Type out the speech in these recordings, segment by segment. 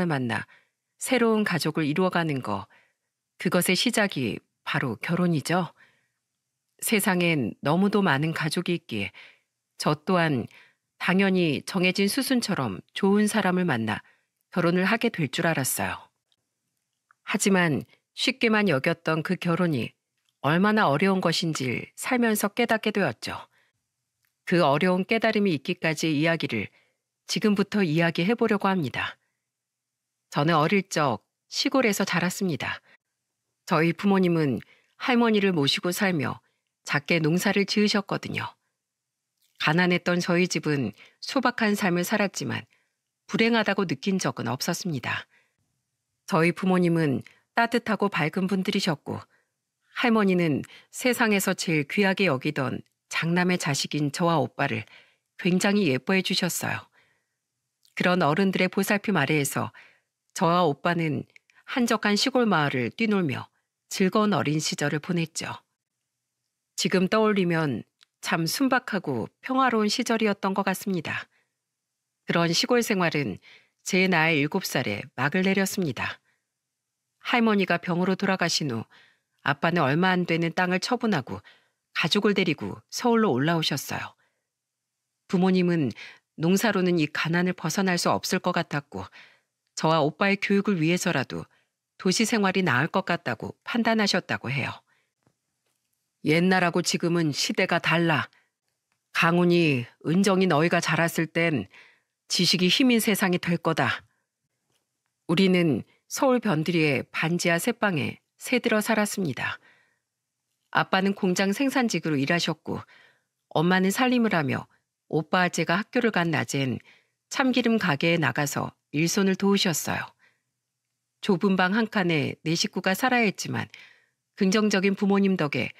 만나 새로운 가족을 이루어가는 거, 그것의 시작이 바로 결혼이죠. 세상엔 너무도 많은 가족이 있기에 저 또한 당연히 정해진 수순처럼 좋은 사람을 만나 결혼을 하게 될 줄 알았어요. 하지만 쉽게만 여겼던 그 결혼이 얼마나 어려운 것인지 살면서 깨닫게 되었죠. 그 어려운 깨달음이 있기까지의 이야기를 지금부터 이야기해 보려고 합니다. 저는 어릴 적 시골에서 자랐습니다. 저희 부모님은 할머니를 모시고 살며 작게 농사를 지으셨거든요. 가난했던 저희 집은 소박한 삶을 살았지만 불행하다고 느낀 적은 없었습니다. 저희 부모님은 따뜻하고 밝은 분들이셨고, 할머니는 세상에서 제일 귀하게 여기던 장남의 자식인 저와 오빠를 굉장히 예뻐해 주셨어요. 그런 어른들의 보살핌 아래에서 저와 오빠는 한적한 시골 마을을 뛰놀며 즐거운 어린 시절을 보냈죠. 지금 떠올리면 참 순박하고 평화로운 시절이었던 것 같습니다. 그런 시골 생활은 제 나이 7살에 막을 내렸습니다. 할머니가 병으로 돌아가신 후 아빠는 얼마 안 되는 땅을 처분하고 가족을 데리고 서울로 올라오셨어요. 부모님은 농사로는 이 가난을 벗어날 수 없을 것 같았고, 저와 오빠의 교육을 위해서라도 도시 생활이 나을 것 같다고 판단하셨다고 해요. 옛날하고 지금은 시대가 달라. 강훈이, 은정이 너희가 자랐을 땐 지식이 힘인 세상이 될 거다. 우리는 서울 변두리의 반지하 새방에 새들어 살았습니다. 아빠는 공장 생산직으로 일하셨고, 엄마는 살림을 하며 오빠와 제가 학교를 간 낮엔 참기름 가게에 나가서 일손을 도우셨어요. 좁은 방 한 칸에 네 식구가 살아야 했지만 긍정적인 부모님 덕에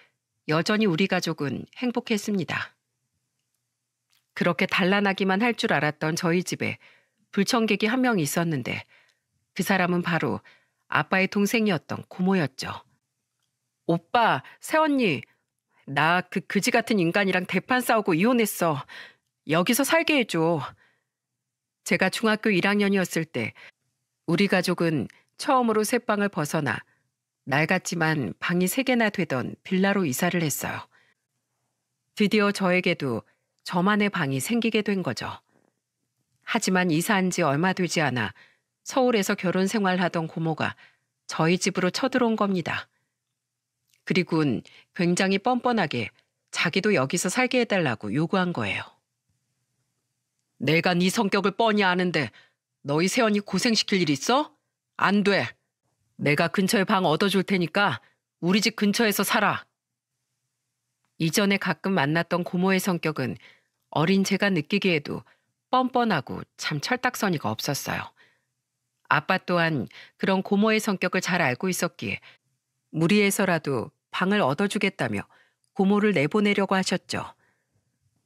여전히 우리 가족은 행복했습니다. 그렇게 단란하기만 할 줄 알았던 저희 집에 불청객이 한 명 있었는데, 그 사람은 바로 아빠의 동생이었던 고모였죠. 오빠, 새언니, 나 그 그지 같은 인간이랑 대판 싸우고 이혼했어. 여기서 살게 해줘. 제가 중학교 1학년이었을 때 우리 가족은 처음으로 새방을 벗어나 낡았지만 방이 3개나 되던 빌라로 이사를 했어요. 드디어 저에게도 저만의 방이 생기게 된 거죠. 하지만 이사한 지 얼마 되지 않아 서울에서 결혼 생활하던 고모가 저희 집으로 쳐들어온 겁니다. 그리고는 굉장히 뻔뻔하게 자기도 여기서 살게 해달라고 요구한 거예요. 내가 네 성격을 뻔히 아는데 너희 새언니 고생시킬 일 있어? 안 돼. 내가 근처에 방 얻어줄 테니까 우리 집 근처에서 살아. 이전에 가끔 만났던 고모의 성격은 어린 제가 느끼기에도 뻔뻔하고 참 철딱서니가 없었어요. 아빠 또한 그런 고모의 성격을 잘 알고 있었기에 무리해서라도 방을 얻어주겠다며 고모를 내보내려고 하셨죠.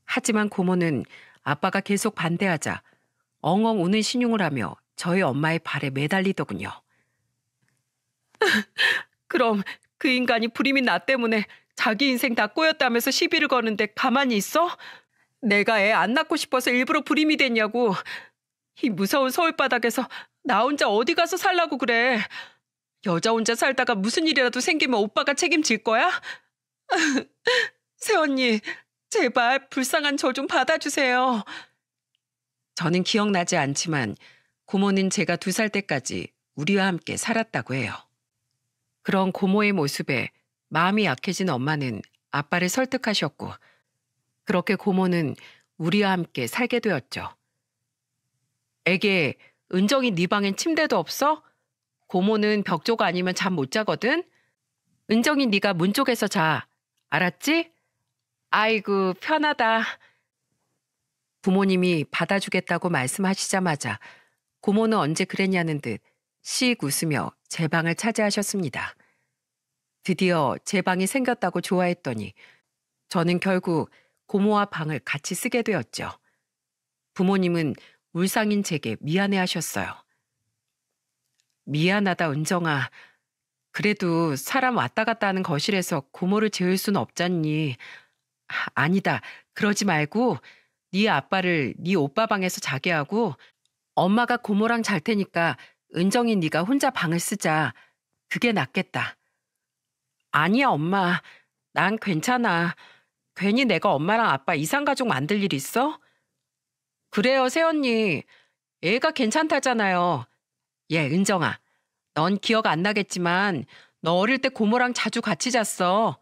하지만 고모는 아빠가 계속 반대하자 엉엉 우는 신용을 하며 저희 엄마의 발에 매달리더군요. 그럼 그 인간이 불임인 나 때문에 자기 인생 다 꼬였다면서 시비를 거는데 가만히 있어? 내가 애 안 낳고 싶어서 일부러 불임이 됐냐고. 이 무서운 서울바닥에서 나 혼자 어디 가서 살라고 그래. 여자 혼자 살다가 무슨 일이라도 생기면 오빠가 책임질 거야? 새언니, 제발 불쌍한 저 좀 받아주세요. 저는 기억나지 않지만 고모는 제가 2살 때까지 우리와 함께 살았다고 해요. 그런 고모의 모습에 마음이 약해진 엄마는 아빠를 설득하셨고, 그렇게 고모는 우리와 함께 살게 되었죠. 애게, 은정이 네 방엔 침대도 없어? 고모는 벽 쪽 아니면 잠 못 자거든? 은정이 네가 문 쪽에서 자. 알았지? 아이고, 편하다. 부모님이 받아주겠다고 말씀하시자마자 고모는 언제 그랬냐는 듯 씩 웃으며 제 방을 차지하셨습니다. 드디어 제 방이 생겼다고 좋아했더니 저는 결국 고모와 방을 같이 쓰게 되었죠. 부모님은 울상인 제게 미안해하셨어요. 미안하다, 은정아. 그래도 사람 왔다 갔다 하는 거실에서 고모를 재울 수는 없잖니. 아니다, 그러지 말고 네 아빠를 네 오빠 방에서 자게 하고 엄마가 고모랑 잘 테니까 은정이 네가 혼자 방을 쓰자. 그게 낫겠다. 아니야, 엄마. 난 괜찮아. 괜히 내가 엄마랑 아빠 이상가족 만들 일 있어? 그래요, 새언니. 애가 괜찮다잖아요. 얘, 은정아. 넌 기억 안 나겠지만 너 어릴 때 고모랑 자주 같이 잤어.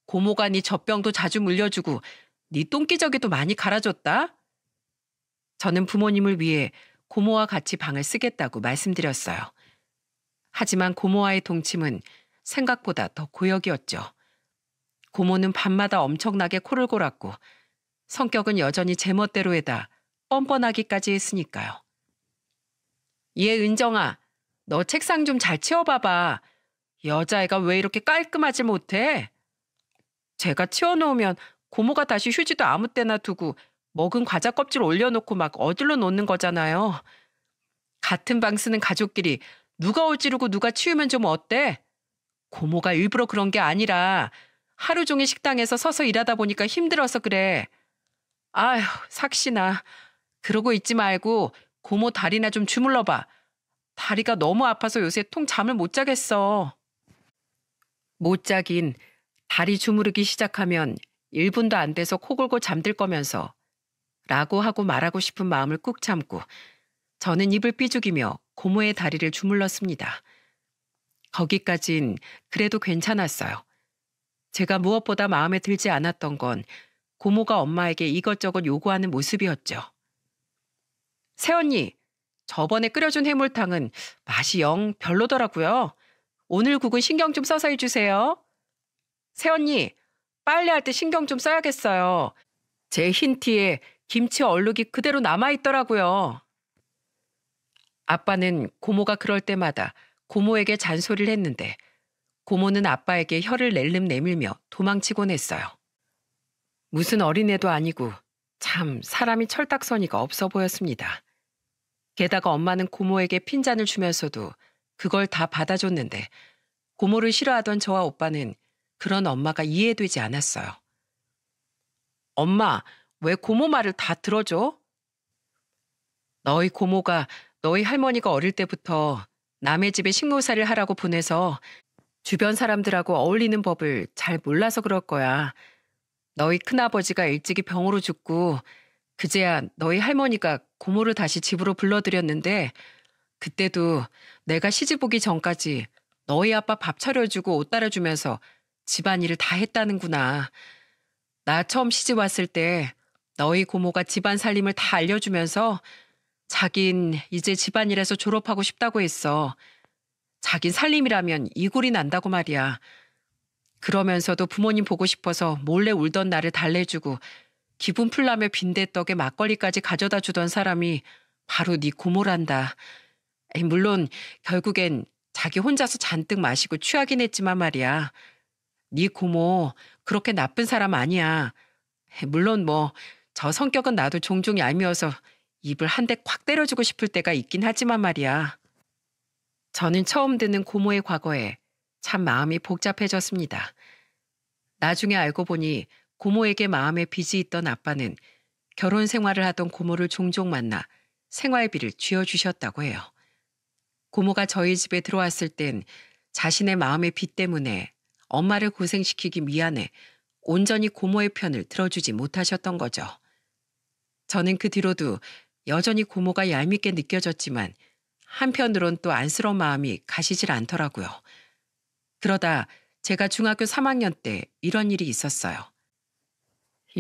고모가 네 젖병도 자주 물려주고 네 똥기저귀도 많이 갈아줬다. 저는 부모님을 위해 고모와 같이 방을 쓰겠다고 말씀드렸어요. 하지만 고모와의 동침은 생각보다 더 고역이었죠. 고모는 밤마다 엄청나게 코를 골았고 성격은 여전히 제멋대로에다 뻔뻔하기까지 했으니까요. 얘 은정아, 너 책상 좀 잘 치워봐봐. 여자애가 왜 이렇게 깔끔하지 못해? 제가 치워놓으면 고모가 다시 휴지도 아무 때나 두고 먹은 과자 껍질 올려놓고 막 어디로 놓는 거잖아요. 같은 방 쓰는 가족끼리 누가 어지르고 누가 치우면 좀 어때? 고모가 일부러 그런 게 아니라 하루 종일 식당에서 서서 일하다 보니까 힘들어서 그래. 아휴, 삭신아. 그러고 있지 말고 고모 다리나 좀 주물러봐. 다리가 너무 아파서 요새 통 잠을 못 자겠어. 못 자긴 다리 주무르기 시작하면 1분도 안 돼서 코 골고 잠들 거면서 라고 하고 말하고 싶은 마음을 꾹 참고 저는 입을 삐죽이며 고모의 다리를 주물렀습니다. 거기까진 그래도 괜찮았어요. 제가 무엇보다 마음에 들지 않았던 건 고모가 엄마에게 이것저것 요구하는 모습이었죠. 새언니, 저번에 끓여준 해물탕은 맛이 영 별로더라고요. 오늘 국은 신경 좀 써서 해주세요. 새언니, 빨래할 때 신경 좀 써야겠어요. 제 흰 티에 김치 얼룩이 그대로 남아있더라고요. 아빠는 고모가 그럴 때마다 고모에게 잔소리를 했는데 고모는 아빠에게 혀를 낼름 내밀며 도망치곤 했어요. 무슨 어린애도 아니고 참 사람이 철딱서니가 없어 보였습니다. 게다가 엄마는 고모에게 핀잔을 주면서도 그걸 다 받아줬는데 고모를 싫어하던 저와 오빠는 그런 엄마가 이해되지 않았어요. 엄마, 왜 고모 말을 다 들어줘? 너희 고모가 너희 할머니가 어릴 때부터 남의 집에 식모살이를 하라고 보내서 주변 사람들하고 어울리는 법을 잘 몰라서 그럴 거야. 너희 큰아버지가 일찍이 병으로 죽고 그제야 너희 할머니가 고모를 다시 집으로 불러들였는데 그때도 내가 시집 오기 전까지 너희 아빠 밥 차려주고 옷 따라주면서 집안일을 다 했다는구나. 나 처음 시집 왔을 때 너희 고모가 집안 살림을 다 알려주면서 자긴 이제 집안일에서 졸업하고 싶다고 했어. 자긴 살림이라면 이골이 난다고 말이야. 그러면서도 부모님 보고 싶어서 몰래 울던 나를 달래주고 기분 풀라며 빈대떡에 막걸리까지 가져다 주던 사람이 바로 네 고모란다. 물론 결국엔 자기 혼자서 잔뜩 마시고 취하긴 했지만 말이야. 네 고모 그렇게 나쁜 사람 아니야. 물론 뭐 저 성격은 나도 종종 얄미워서 입을 한 대 콱 때려주고 싶을 때가 있긴 하지만 말이야. 저는 처음 듣는 고모의 과거에 참 마음이 복잡해졌습니다. 나중에 알고 보니 고모에게 마음에 빚이 있던 아빠는 결혼 생활을 하던 고모를 종종 만나 생활비를 쥐어주셨다고 해요. 고모가 저희 집에 들어왔을 땐 자신의 마음의 빚 때문에 엄마를 고생시키기 미안해 온전히 고모의 편을 들어주지 못하셨던 거죠. 저는 그 뒤로도 여전히 고모가 얄밉게 느껴졌지만 한편으론 또 안쓰러운 마음이 가시질 않더라고요. 그러다 제가 중학교 3학년 때 이런 일이 있었어요.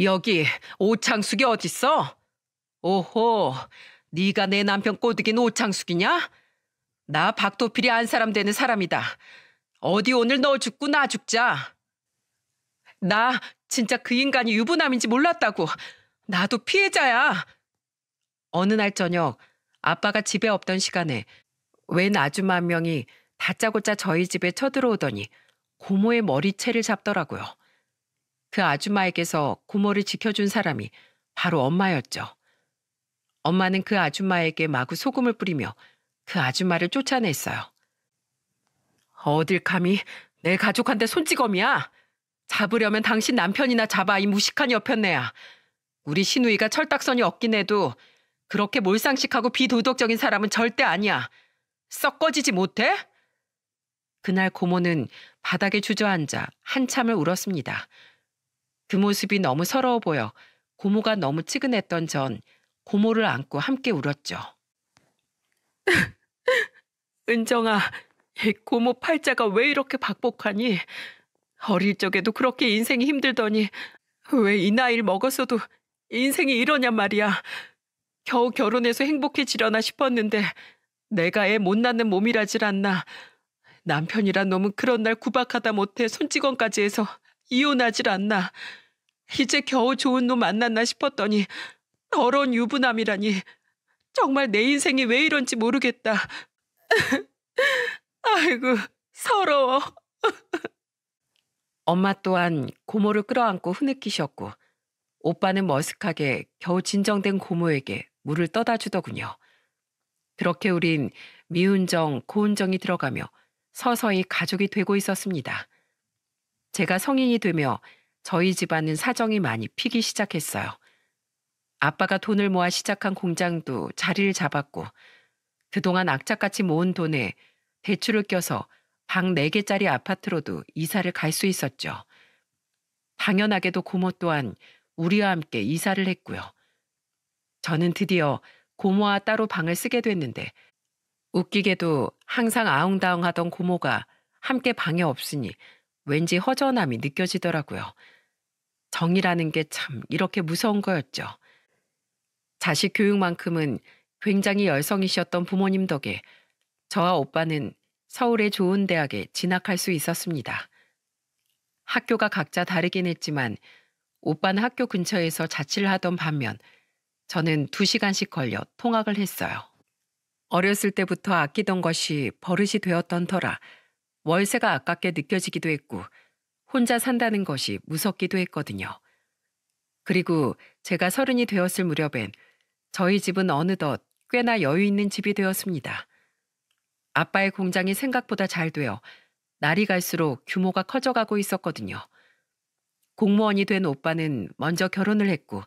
여기 오창숙이 어딨어? 오호, 네가 내 남편 꼬드긴 오창숙이냐? 나 박도필이 안 사람 되는 사람이다. 어디 오늘 너 죽고 나 죽자. 나 진짜 그 인간이 유부남인지 몰랐다고. 나도 피해자야. 어느 날 저녁 아빠가 집에 없던 시간에 웬 아줌마 한 명이 다짜고짜 저희 집에 쳐들어오더니 고모의 머리채를 잡더라고요. 그 아줌마에게서 고모를 지켜준 사람이 바로 엄마였죠. 엄마는 그 아줌마에게 마구 소금을 뿌리며 그 아줌마를 쫓아냈어요. 어딜 감히 내 가족한테 손찌검이야. 잡으려면 당신 남편이나 잡아, 이 무식한 여편네야. 우리 시누이가 철딱선이 없긴 해도 그렇게 몰상식하고 비도덕적인 사람은 절대 아니야. 썩 꺼지지 못해? 그날 고모는 바닥에 주저앉아 한참을 울었습니다. 그 모습이 너무 서러워 보여 고모가 너무 측은했던 전 고모를 안고 함께 울었죠. 은정아, 이 고모 팔자가 왜 이렇게 박복하니? 어릴 적에도 그렇게 인생이 힘들더니 왜 이 나이를 먹었어도 인생이 이러냔 말이야. 겨우 결혼해서 행복해지려나 싶었는데 내가 애 못 낳는 몸이라질 않나. 남편이란 놈은 그런 날 구박하다 못해 손찌검까지 해서 이혼하질 않나. 이제 겨우 좋은 놈 만났나 싶었더니 더러운 유부남이라니. 정말 내 인생이 왜 이런지 모르겠다. 아이고, 서러워. 엄마 또한 고모를 끌어안고 흐느끼셨고 오빠는 머쓱하게 겨우 진정된 고모에게 물을 떠다 주더군요. 그렇게 우린 미운정, 고운정이 들어가며 서서히 가족이 되고 있었습니다. 제가 성인이 되며 저희 집안은 사정이 많이 피기 시작했어요. 아빠가 돈을 모아 시작한 공장도 자리를 잡았고 그동안 악착같이 모은 돈에 대출을 껴서 방 4개짜리 아파트로도 이사를 갈 수 있었죠. 당연하게도 고모 또한 우리와 함께 이사를 했고요. 저는 드디어 고모와 따로 방을 쓰게 됐는데 웃기게도 항상 아웅다웅하던 고모가 함께 방에 없으니 왠지 허전함이 느껴지더라고요. 정이라는 게 참 이렇게 무서운 거였죠. 자식 교육만큼은 굉장히 열성이셨던 부모님 덕에 저와 오빠는 서울의 좋은 대학에 진학할 수 있었습니다. 학교가 각자 다르긴 했지만 오빠는 학교 근처에서 자취를 하던 반면 저는 2시간씩 걸려 통학을 했어요. 어렸을 때부터 아끼던 것이 버릇이 되었던 터라 월세가 아깝게 느껴지기도 했고 혼자 산다는 것이 무섭기도 했거든요. 그리고 제가 30이 되었을 무렵엔 저희 집은 어느덧 꽤나 여유 있는 집이 되었습니다. 아빠의 공장이 생각보다 잘 되어 날이 갈수록 규모가 커져가고 있었거든요. 공무원이 된 오빠는 먼저 결혼을 했고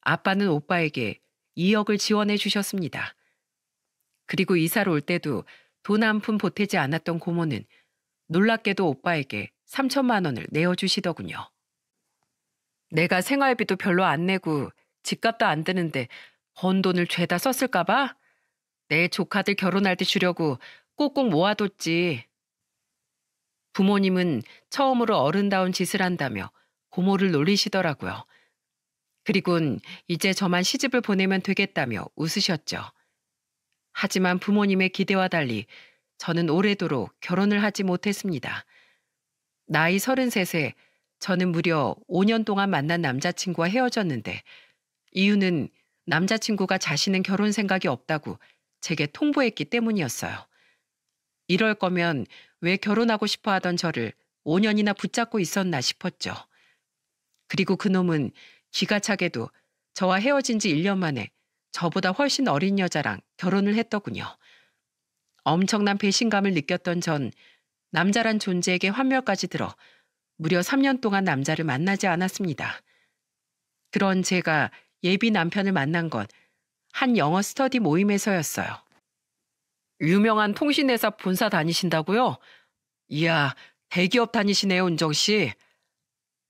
아빠는 오빠에게 2억을 지원해 주셨습니다. 그리고 이사를 올 때도 돈 한 푼 보태지 않았던 고모는 놀랍게도 오빠에게 3천만 원을 내어주시더군요. 내가 생활비도 별로 안 내고 집값도 안 드는데 번 돈을 죄다 썼을까 봐? 내 조카들 결혼할 때 주려고 꼭꼭 모아뒀지. 부모님은 처음으로 어른다운 짓을 한다며 고모를 놀리시더라고요. 그리곤 이제 저만 시집을 보내면 되겠다며 웃으셨죠. 하지만 부모님의 기대와 달리 저는 오래도록 결혼을 하지 못했습니다. 나이 33세 저는 무려 5년 동안 만난 남자친구와 헤어졌는데 이유는 남자친구가 자신은 결혼 생각이 없다고 제게 통보했기 때문이었어요. 이럴 거면 왜 결혼하고 싶어 하던 저를 5년이나 붙잡고 있었나 싶었죠. 그리고 그놈은 기가 차게도 저와 헤어진 지 1년 만에 저보다 훨씬 어린 여자랑 결혼을 했더군요. 엄청난 배신감을 느꼈던 전 남자란 존재에게 환멸까지 들어 무려 3년 동안 남자를 만나지 않았습니다. 그런 제가 예비 남편을 만난 건 한 영어 스터디 모임에서였어요. 유명한 통신회사 본사 다니신다고요? 이야, 대기업 다니시네요, 은정 씨.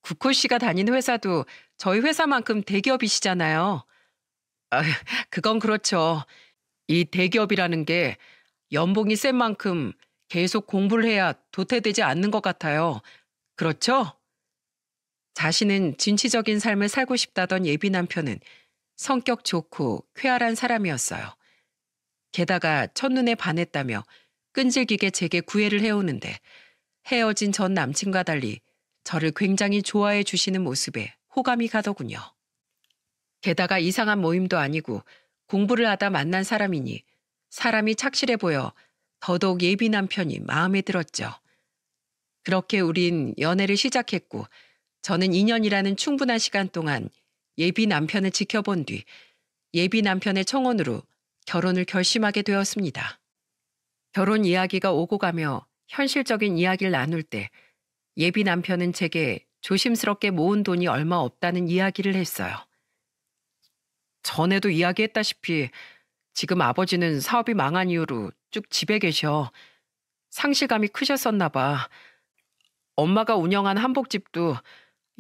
국호 씨가 다니는 회사도 저희 회사만큼 대기업이시잖아요. 아, 그건 그렇죠. 이 대기업이라는 게 연봉이 센 만큼 계속 공부를 해야 도태되지 않는 것 같아요. 그렇죠? 자신은 진취적인 삶을 살고 싶다던 예비 남편은 성격 좋고 쾌활한 사람이었어요. 게다가 첫눈에 반했다며 끈질기게 제게 구애를 해오는데 헤어진 전 남친과 달리 저를 굉장히 좋아해 주시는 모습에 호감이 가더군요. 게다가 이상한 모임도 아니고 공부를 하다 만난 사람이니 사람이 착실해 보여 더더욱 예비 남편이 마음에 들었죠. 그렇게 우린 연애를 시작했고 저는 2년이라는 충분한 시간 동안 예비 남편을 지켜본 뒤 예비 남편의 청혼으로 결혼을 결심하게 되었습니다. 결혼 이야기가 오고 가며 현실적인 이야기를 나눌 때 예비 남편은 제게 조심스럽게 모은 돈이 얼마 없다는 이야기를 했어요. 전에도 이야기했다시피 지금 아버지는 사업이 망한 이후로 쭉 집에 계셔. 상실감이 크셨었나 봐. 엄마가 운영한 한복집도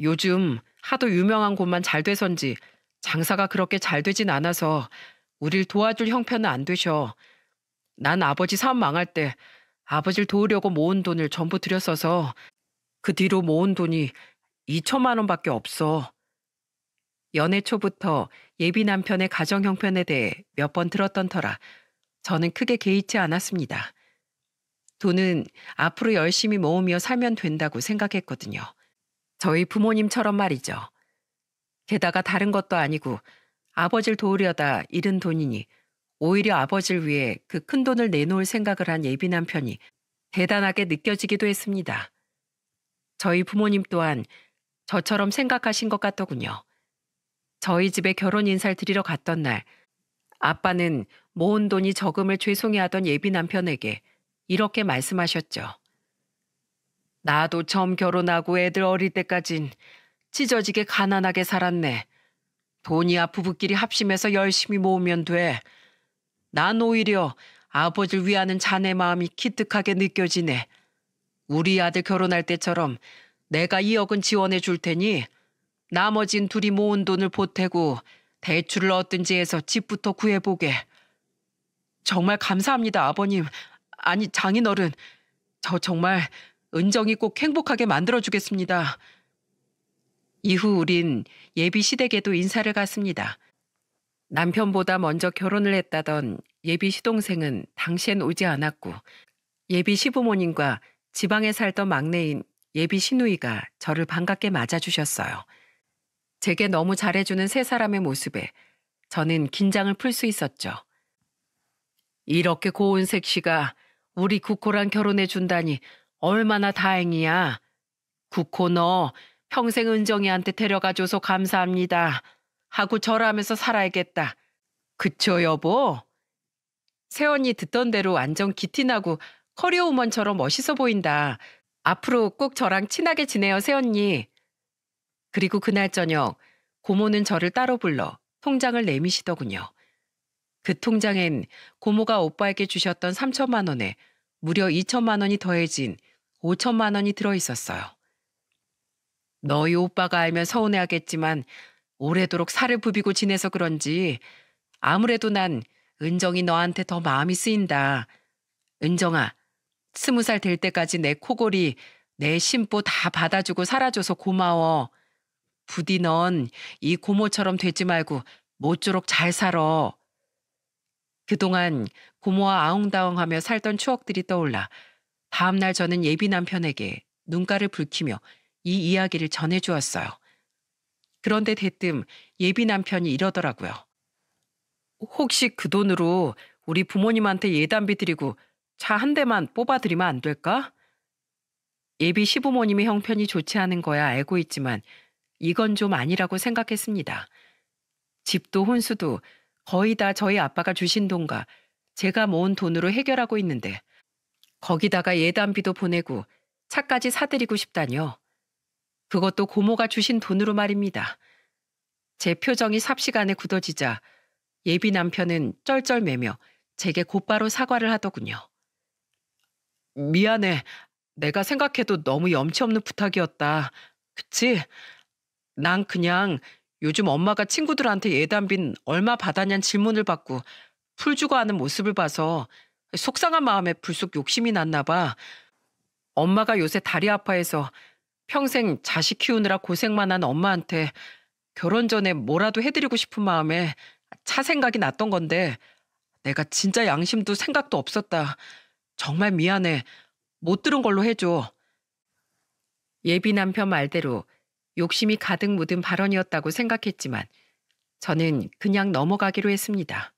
요즘 하도 유명한 곳만 잘 돼선지 장사가 그렇게 잘 되진 않아서 우릴 도와줄 형편은 안 되셔. 난 아버지 사업 망할 때 아버지를 도우려고 모은 돈을 전부 들였어서 그 뒤로 모은 돈이 2천만 원밖에 없어. 연애 초부터 예비 남편의 가정 형편에 대해 몇 번 들었던 터라 저는 크게 개의치 않았습니다. 돈은 앞으로 열심히 모으며 살면 된다고 생각했거든요. 저희 부모님처럼 말이죠. 게다가 다른 것도 아니고 아버지를 도우려다 잃은 돈이니 오히려 아버지를 위해 그 큰 돈을 내놓을 생각을 한 예비 남편이 대단하게 느껴지기도 했습니다. 저희 부모님 또한 저처럼 생각하신 것 같더군요. 저희 집에 결혼 인사를 드리러 갔던 날, 아빠는 모은 돈이 적음을 죄송해하던 예비 남편에게 이렇게 말씀하셨죠. 나도 처음 결혼하고 애들 어릴 때까진 찢어지게 가난하게 살았네. 돈이야 부부끼리 합심해서 열심히 모으면 돼. 난 오히려 아버지를 위하는 자네 마음이 기특하게 느껴지네. 우리 아들 결혼할 때처럼 내가 2억은 지원해 줄 테니 나머진 둘이 모은 돈을 보태고 대출을 얻든지 해서 집부터 구해보게. 정말 감사합니다, 아버님. 아니, 장인어른. 저 정말 은정이 꼭 행복하게 만들어주겠습니다. 이후 우린 예비 시댁에도 인사를 갔습니다. 남편보다 먼저 결혼을 했다던 예비 시동생은 당시엔 오지 않았고 예비 시부모님과 지방에 살던 막내인 예비 시누이가 저를 반갑게 맞아주셨어요. 제게 너무 잘해주는 세 사람의 모습에 저는 긴장을 풀 수 있었죠. 이렇게 고운 색시가 우리 국호랑 결혼해준다니 얼마나 다행이야. 국호 너 평생 은정이한테 데려가줘서 감사합니다. 하고 절하면서 살아야겠다. 그쵸 여보? 새언니 듣던 대로 완전 기티나고 커리어우먼처럼 멋있어 보인다. 앞으로 꼭 저랑 친하게 지내요 새언니. 그리고 그날 저녁 고모는 저를 따로 불러 통장을 내미시더군요. 그 통장엔 고모가 오빠에게 주셨던 3천만 원에 무려 2천만 원이 더해진 5천만 원이 들어있었어요. 너희 오빠가 알면 서운해하겠지만 오래도록 살을 부비고 지내서 그런지 아무래도 난 은정이 너한테 더 마음이 쓰인다. 은정아, 20살 될 때까지 내 코골이, 내 심보 다 받아주고 살아줘서 고마워. 부디 넌 이 고모처럼 되지 말고 모쪼록 잘 살아. 그동안 고모와 아웅다웅하며 살던 추억들이 떠올라 다음날 저는 예비 남편에게 눈가를 붉히며 이 이야기를 전해주었어요. 그런데 대뜸 예비 남편이 이러더라고요. 혹시 그 돈으로 우리 부모님한테 예단비 드리고 차 한 대만 뽑아드리면 안 될까? 예비 시부모님의 형편이 좋지 않은 거야 알고 있지만 이건 좀 아니라고 생각했습니다. 집도 혼수도 거의 다 저희 아빠가 주신 돈과 제가 모은 돈으로 해결하고 있는데 거기다가 예단비도 보내고 차까지 사드리고 싶다뇨. 그것도 고모가 주신 돈으로 말입니다. 제 표정이 삽시간에 굳어지자 예비 남편은 쩔쩔매며 제게 곧바로 사과를 하더군요. 미안해. 내가 생각해도 너무 염치 없는 부탁이었다. 그치? 난 그냥 요즘 엄마가 친구들한테 예단빈 얼마 받았냐는 질문을 받고 풀주고 하는 모습을 봐서 속상한 마음에 불쑥 욕심이 났나 봐. 엄마가 요새 다리 아파해서 평생 자식 키우느라 고생만 한 엄마한테 결혼 전에 뭐라도 해드리고 싶은 마음에 차 생각이 났던 건데 내가 진짜 양심도 생각도 없었다. 정말 미안해. 못 들은 걸로 해줘. 예비 남편 말대로 욕심이 가득 묻은 발언이었다고 생각했지만 저는 그냥 넘어가기로 했습니다.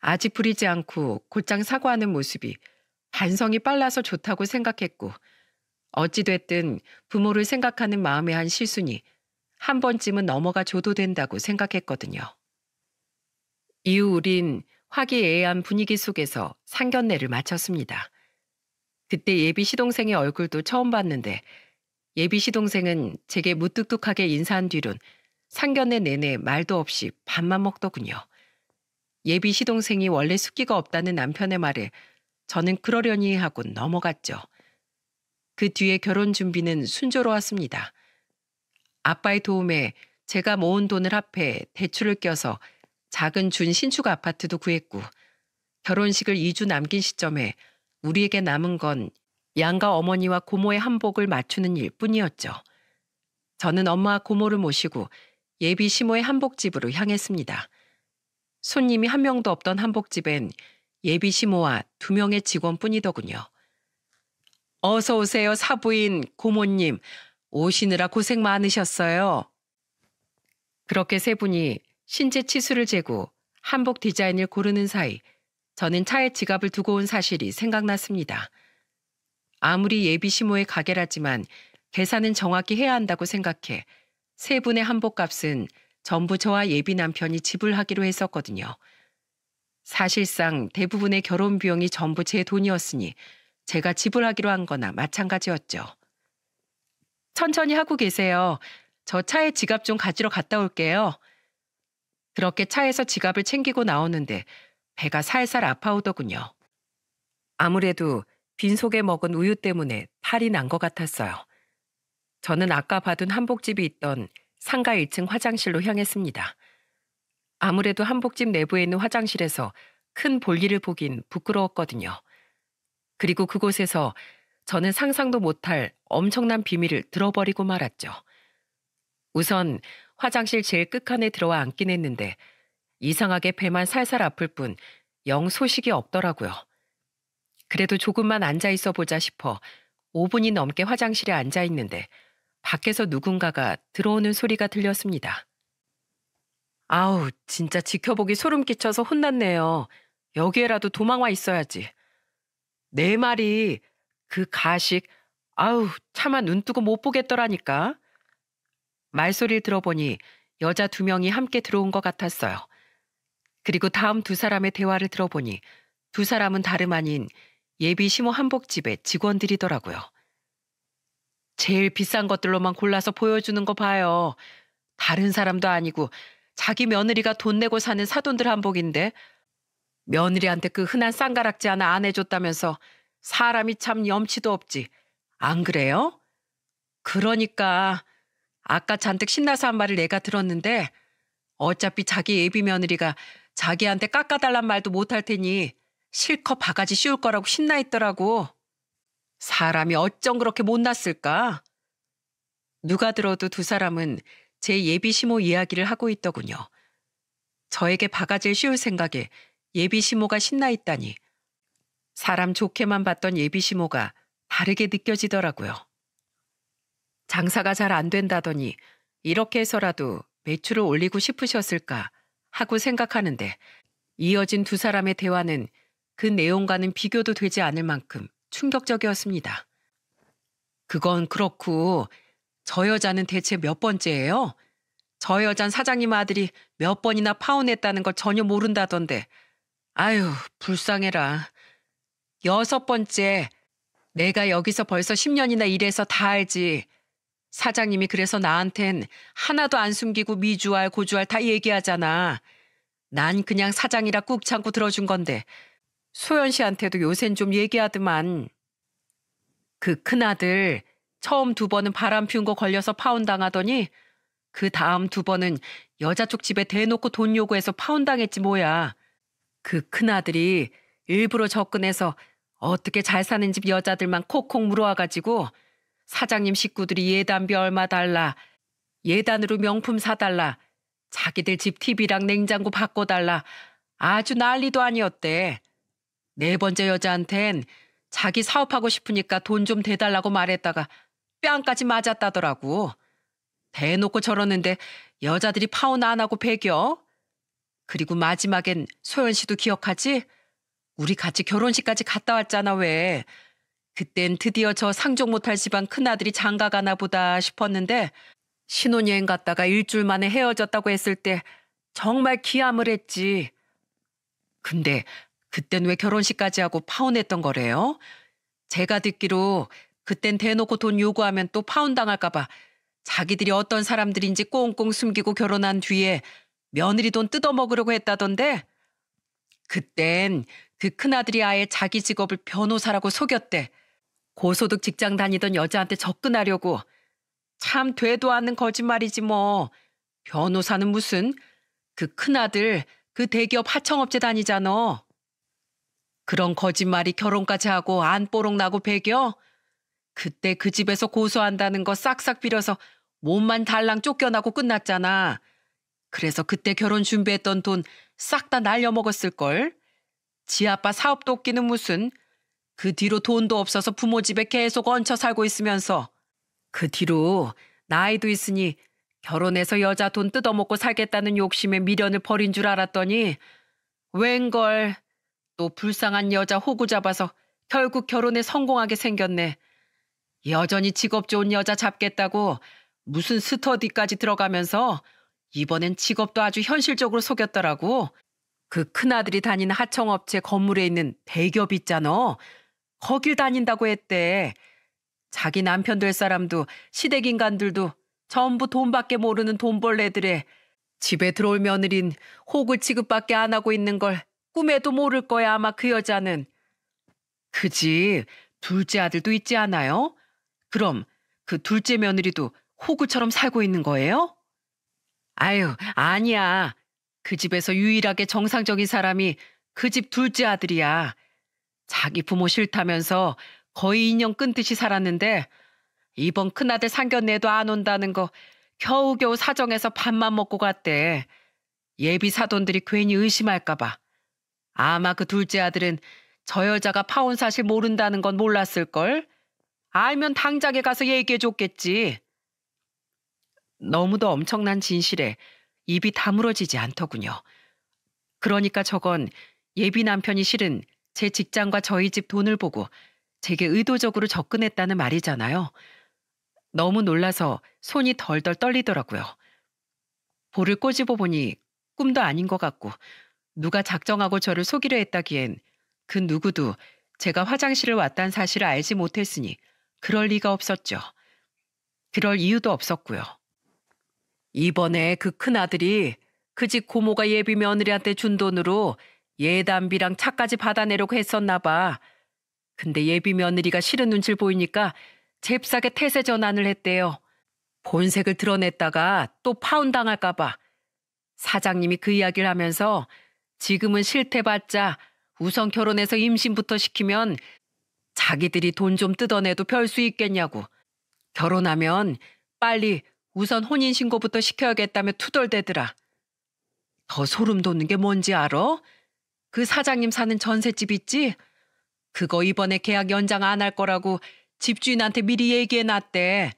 아직 부리지 않고 곧장 사과하는 모습이 반성이 빨라서 좋다고 생각했고 어찌됐든 부모를 생각하는 마음의 한 실순이 한 번쯤은 넘어가 줘도 된다고 생각했거든요. 이후 우린 화기애애한 분위기 속에서 상견례를 마쳤습니다. 그때 예비 시동생의 얼굴도 처음 봤는데 예비 시동생은 제게 무뚝뚝하게 인사한 뒤론 상견례 내내 말도 없이 밥만 먹더군요. 예비 시동생이 원래 숫기가 없다는 남편의 말에 저는 그러려니 하고 넘어갔죠. 그 뒤에 결혼 준비는 순조로웠습니다. 아빠의 도움에 제가 모은 돈을 합해 대출을 껴서 작은 준신축 아파트도 구했고 결혼식을 2주 남긴 시점에 우리에게 남은 건 양가 어머니와 고모의 한복을 맞추는 일뿐이었죠. 저는 엄마와 고모를 모시고 예비 시모의 한복집으로 향했습니다. 손님이 한 명도 없던 한복집엔 예비 시모와 2명의 직원뿐이더군요. 어서 오세요, 사부인, 고모님. 오시느라 고생 많으셨어요. 그렇게 세 분이 신체 치수를 재고 한복 디자인을 고르는 사이 저는 차에 지갑을 두고 온 사실이 생각났습니다. 아무리 예비 시모의 가게라지만 계산은 정확히 해야 한다고 생각해 세 분의 한복값은 전부 저와 예비 남편이 지불하기로 했었거든요. 사실상 대부분의 결혼 비용이 전부 제 돈이었으니 제가 지불하기로 한 거나 마찬가지였죠. 천천히 하고 계세요. 저 차에 지갑 좀 가지러 갔다 올게요. 그렇게 차에서 지갑을 챙기고 나오는데 배가 살살 아파오더군요. 아무래도 빈속에 먹은 우유 때문에 탈이 난 것 같았어요. 저는 아까 봐둔 한복집이 있던 상가 1층 화장실로 향했습니다. 아무래도 한복집 내부에 있는 화장실에서 큰 볼일을 보긴 부끄러웠거든요. 그리고 그곳에서 저는 상상도 못할 엄청난 비밀을 들어버리고 말았죠. 우선 화장실 제일 끝칸에 들어와 앉긴 했는데 이상하게 배만 살살 아플 뿐 영 소식이 없더라고요. 그래도 조금만 앉아 있어 보자 싶어 5분이 넘게 화장실에 앉아 있는데 밖에서 누군가가 들어오는 소리가 들렸습니다. 아우, 진짜 지켜보기 소름 끼쳐서 혼났네요. 여기에라도 도망와 있어야지. 내 말이 그 가식, 아우, 차마 눈 뜨고 못 보겠더라니까. 말소리를 들어보니 여자 2명이 함께 들어온 것 같았어요. 그리고 다음 2사람의 대화를 들어보니 2사람은 다름 아닌 예비 시모 한복집의 직원들이더라고요. 제일 비싼 것들로만 골라서 보여주는 거 봐요. 다른 사람도 아니고 자기 며느리가 돈 내고 사는 사돈들 한복인데 며느리한테 그 흔한 쌍가락지 하나 안 해줬다면서 사람이 참 염치도 없지. 안 그래요? 그러니까 아까 잔뜩 신나서 한 말을 내가 들었는데 어차피 자기 예비 며느리가 자기한테 깎아달란 말도 못할 테니 실컷 바가지 씌울 거라고 신나 있더라고. 사람이 어쩜 그렇게 못났을까? 누가 들어도 2사람은 제 예비 시모 이야기를 하고 있더군요. 저에게 바가지를 씌울 생각에 예비 시모가 신나 있다니 사람 좋게만 봤던 예비 시모가 다르게 느껴지더라고요. 장사가 잘 안 된다더니 이렇게 해서라도 매출을 올리고 싶으셨을까 하고 생각하는데 이어진 2사람의 대화는 그 내용과는 비교도 되지 않을 만큼 충격적이었습니다. 그건 그렇고 저 여자는 대체 몇 번째예요? 저 여잔 사장님 아들이 몇 번이나 파혼했다는 걸 전혀 모른다던데. 아유, 불쌍해라. 6번째. 내가 여기서 벌써 10년이나 일해서 다 알지. 사장님이 그래서 나한텐 하나도 안 숨기고 미주알 고주알 다 얘기하잖아. 난 그냥 사장이라 꾹 참고 들어준 건데 소연 씨한테도 요샌 좀 얘기하더만. 그 큰아들 처음 2번은 바람 피운 거 걸려서 파혼당하더니 그 다음 2번은 여자 쪽 집에 대놓고 돈 요구해서 파혼당했지 뭐야. 그 큰아들이 일부러 접근해서 어떻게 잘 사는 집 여자들만 콕콕 물어와가지고 사장님 식구들이 예단비 얼마 달라, 예단으로 명품 사달라, 자기들 집 TV랑 냉장고 바꿔달라, 아주 난리도 아니었대. 4번째 여자한텐 자기 사업하고 싶으니까 돈 좀 대달라고 말했다가 뺨까지 맞았다더라고. 대놓고 저러는데 여자들이 파혼 안 하고 배겨? 그리고 마지막엔 소연 씨도 기억하지? 우리 같이 결혼식까지 갔다 왔잖아 왜. 그땐 드디어 저 상종 못할 집안 큰아들이 장가 가나 보다 싶었는데 신혼여행 갔다가 일주일 만에 헤어졌다고 했을 때 정말 기함을 했지. 근데 그땐 왜 결혼식까지 하고 파혼했던 거래요? 제가 듣기로 그땐 대놓고 돈 요구하면 또 파혼당할까 봐 자기들이 어떤 사람들인지 꽁꽁 숨기고 결혼한 뒤에 며느리 돈 뜯어먹으려고 했다던데. 그땐 그 큰아들이 아예 자기 직업을 변호사라고 속였대. 고소득 직장 다니던 여자한테 접근하려고. 참 되도 않는 거짓말이지 뭐. 변호사는 무슨. 그 큰아들 그 대기업 하청업체 다니잖아. 그런 거짓말이 결혼까지 하고 안뽀록 나고 배겨? 그때 그 집에서 고소한다는 거 싹싹 빌어서 몸만 달랑 쫓겨나고 끝났잖아. 그래서 그때 결혼 준비했던 돈 싹 다 날려먹었을걸. 지 아빠 사업 돕기는 무슨. 그 뒤로 돈도 없어서 부모 집에 계속 얹혀 살고 있으면서. 그 뒤로 나이도 있으니 결혼해서 여자 돈 뜯어먹고 살겠다는 욕심에 미련을 버린 줄 알았더니 웬걸 또 불쌍한 여자 호구 잡아서 결국 결혼에 성공하게 생겼네. 여전히 직업 좋은 여자 잡겠다고 무슨 스터디까지 들어가면서 이번엔 직업도 아주 현실적으로 속였더라고. 그 큰아들이 다니는 하청업체 건물에 있는 대기업 있잖아. 거길 다닌다고 했대. 자기 남편 될 사람도 시댁 인간들도 전부 돈밖에 모르는 돈벌레들에 집에 들어올 며느린 호구 취급밖에 안 하고 있는 걸 꿈에도 모를 거야 아마 그 여자는. 그지 둘째 아들도 있지 않아요? 그럼 그 둘째 며느리도 호구처럼 살고 있는 거예요? 아유 아니야. 그 집에서 유일하게 정상적인 사람이 그 집 둘째 아들이야. 자기 부모 싫다면서 거의 인연 끊듯이 살았는데 이번 큰아들 상견례도 안 온다는 거 겨우겨우 사정해서 밥만 먹고 갔대. 예비 사돈들이 괜히 의심할까 봐. 아마 그 둘째 아들은 저 여자가 파혼 사실 모른다는 건 몰랐을걸. 알면 당장에 가서 얘기해줬겠지. 너무도 엄청난 진실에 입이 다물어지지 않더군요. 그러니까 저건 예비 남편이 실은 제 직장과 저희 집 돈을 보고 제게 의도적으로 접근했다는 말이잖아요. 너무 놀라서 손이 덜덜 떨리더라고요. 볼을 꼬집어 보니 꿈도 아닌 것 같고 누가 작정하고 저를 속이려 했다기엔 그 누구도 제가 화장실을 왔다는 사실을 알지 못했으니 그럴 리가 없었죠. 그럴 이유도 없었고요. 이번에 그 큰아들이 그 집 고모가 예비 며느리한테 준 돈으로 예단비랑 차까지 받아내려고 했었나 봐. 근데 예비 며느리가 싫은 눈치를 보이니까 잽싸게 태세 전환을 했대요. 본색을 드러냈다가 또 파혼당할까 봐. 사장님이 그 이야기를 하면서 지금은 싫대봤자 우선 결혼해서 임신부터 시키면 자기들이 돈 좀 뜯어내도 별 수 있겠냐고. 결혼하면 빨리 우선 혼인신고부터 시켜야겠다며 투덜대더라. 더 소름 돋는 게 뭔지 알아? 그 사장님 사는 전셋집 있지? 그거 이번에 계약 연장 안 할 거라고 집주인한테 미리 얘기해놨대.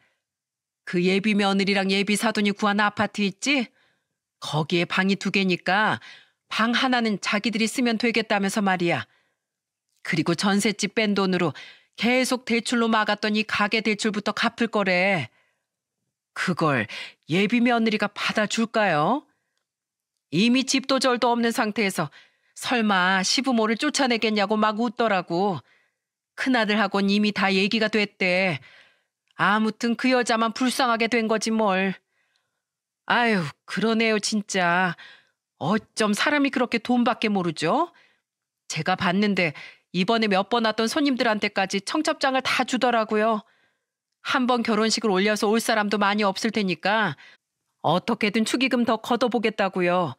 그 예비 며느리랑 예비 사돈이 구한 아파트 있지? 거기에 방이 2개니까 방 하나는 자기들이 쓰면 되겠다면서 말이야. 그리고 전셋집 뺀 돈으로 계속 대출로 막았더니 가게 대출부터 갚을 거래. 그걸 예비 며느리가 받아줄까요? 이미 집도 절도 없는 상태에서 설마 시부모를 쫓아내겠냐고 막 웃더라고. 큰아들하고는 이미 다 얘기가 됐대. 아무튼 그 여자만 불쌍하게 된 거지 뭘. 아유 그러네요 진짜. 어쩜 사람이 그렇게 돈밖에 모르죠? 제가 봤는데 이번에 몇 번 왔던 손님들한테까지 청첩장을 다 주더라고요. 한 번 결혼식을 올려서 올 사람도 많이 없을 테니까 어떻게든 축의금 더 걷어보겠다고요.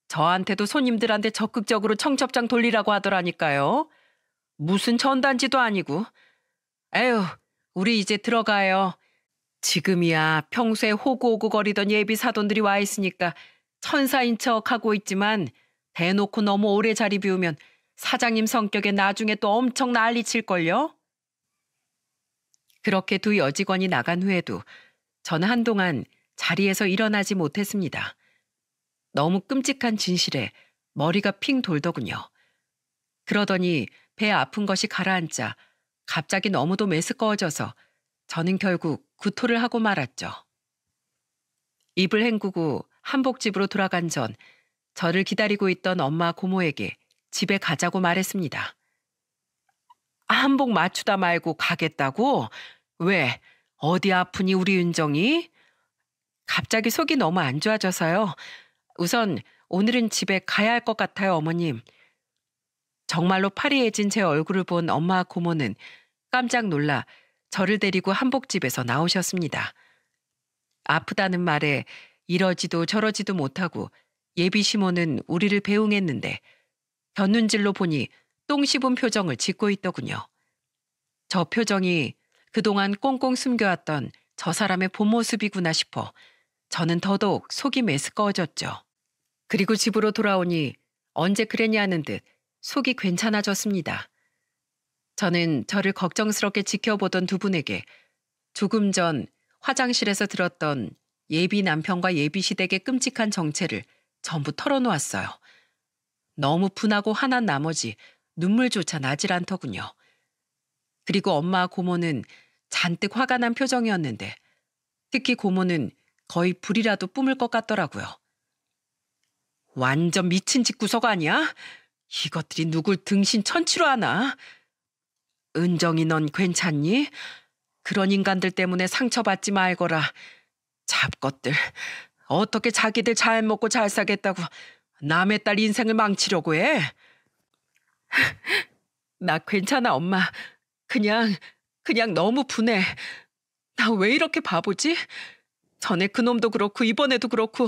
저한테도 손님들한테 적극적으로 청첩장 돌리라고 하더라니까요. 무슨 전단지도 아니고. 에휴, 우리 이제 들어가요. 지금이야 평소에 호구호구 거리던 예비 사돈들이 와 있으니까 천사인 척 하고 있지만 대놓고 너무 오래 자리 비우면 사장님 성격에 나중에 또 엄청 난리칠걸요? 그렇게 두 여직원이 나간 후에도 저는 한동안 자리에서 일어나지 못했습니다. 너무 끔찍한 진실에 머리가 핑 돌더군요. 그러더니 배 아픈 것이 가라앉자 갑자기 너무도 메스꺼워져서 저는 결국 구토를 하고 말았죠. 입을 헹구고 한복집으로 돌아간 전 저를 기다리고 있던 엄마 고모에게 집에 가자고 말했습니다. 한복 맞추다 말고 가겠다고? 왜? 어디 아프니 우리 윤정이? 갑자기 속이 너무 안 좋아져서요. 우선 오늘은 집에 가야 할 것 같아요 어머님. 정말로 파리해진 제 얼굴을 본 엄마와 고모는 깜짝 놀라 저를 데리고 한복집에서 나오셨습니다. 아프다는 말에 이러지도 저러지도 못하고 예비 시모는 우리를 배웅했는데 곁눈질로 보니 똥 씹은 표정을 짓고 있더군요. 저 표정이 그동안 꽁꽁 숨겨왔던 저 사람의 본 모습이구나 싶어 저는 더더욱 속이 메스꺼워졌죠. 그리고 집으로 돌아오니 언제 그랬냐는 듯 속이 괜찮아졌습니다. 저는 저를 걱정스럽게 지켜보던 두 분에게 조금 전 화장실에서 들었던 예비 남편과 예비 시댁의 끔찍한 정체를 전부 털어놓았어요. 너무 분하고 화난 나머지 눈물조차 나질 않더군요. 그리고 엄마와 고모는 잔뜩 화가 난 표정이었는데 특히 고모는 거의 불이라도 뿜을 것 같더라고요. 완전 미친 집구석 아니야? 이것들이 누굴 등신 천치로 하나? 은정이 넌 괜찮니? 그런 인간들 때문에 상처받지 말거라. 잡것들. 어떻게 자기들 잘 먹고 잘 살겠다고 남의 딸 인생을 망치려고 해? 나 괜찮아, 엄마. 그냥 너무 분해. 나 왜 이렇게 바보지? 전에 그놈도 그렇고 이번에도 그렇고